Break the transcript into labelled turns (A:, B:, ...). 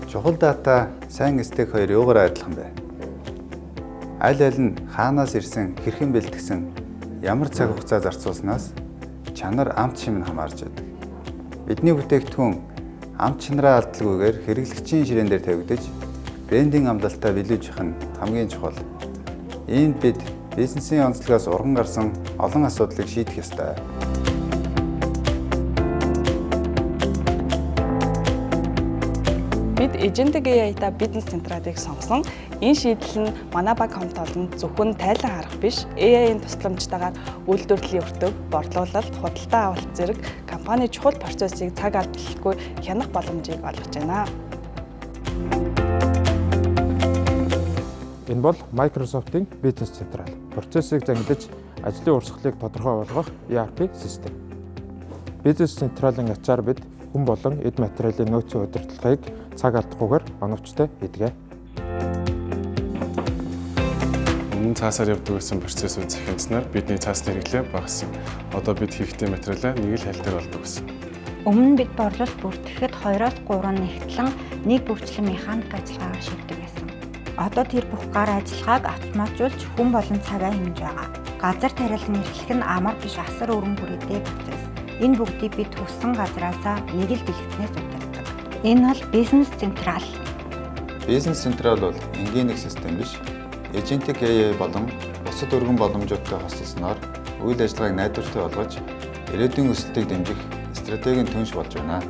A: Чухал дата, сайн стек хоёр юугаар адилхан бэ? Аль аль нь хаанаас ирсэн, хэрхэн бэлтгэсэн, ямар цаг хугацаа зарцуулснаас чанар амт шим нь хамаарч байдаг. Бидний бүтээгдэхүүн амт чанараа алдалгүйгээр хэрэглэгчийн ширээн дээр тавигдаж, брендинг амлалтаа биелүүлж явах нь хамгийн чухал. Иймд бид бизнесийн онцлогоос урган гарсан олон асуудлыг шийдэх ёстой.
B: Бид Agentic AI-та бизнес центрадыг сонгосон. Энэ шийдэл нь манай баг хамтолонд зөвхөн тайлан харах биш, AI-ийн тусламжтайгаар үйлдвэрлэлийн өртөг, борлуулалт, худалдаа авалт зэрэг компани чухал процессыг цаг алдалгүй хянах боломжийг олгож байна.
C: Энэ бол Microsoft-ийн бизнес централ. Процессыг зангидж, ажлын урсгалыг тодорхой болгох ERP систем. Бизнес централын ачаар бид хүн болон эд материалын нөөцийн удирдлагыг цаг алдахгүйгээр оновчтой хийдэг.
D: Өмнө цаасаар явдаг байсан процессыг захианцнаар бидний цаасны хэрэглээ багассан. Одоо бид хийхтэй материалаа нэг л хайлтаар болдог гэсэн.
E: Өмнө бид борлуулалт бүртгэхэд 2-3 нэгтлэн нэг бүрчлэн механик ажиллагаагаар шийддэг байсан. Одоо тэр бүх гар ажиллагааг автоматжуулж хүн болон цагаа хэмж байгаа. Газар тариалан эрхлэх нь амар биш асар өргөн хүрээтэй процесс. Энэ бүгдийг бид төссөн газраасаа нэг л бэлтгэснээс удирддаг. Энэ бол бизнес централ.
A: Бизнес централ бол энгийн нэг систем биш. Agentic AI болон бусад өргөн боломжуудтай хослолсноор үйл ажиллагааг найдвартай болгож, ирээдүйн өсөлтийг дэмжих стратегийн түнш болж байна.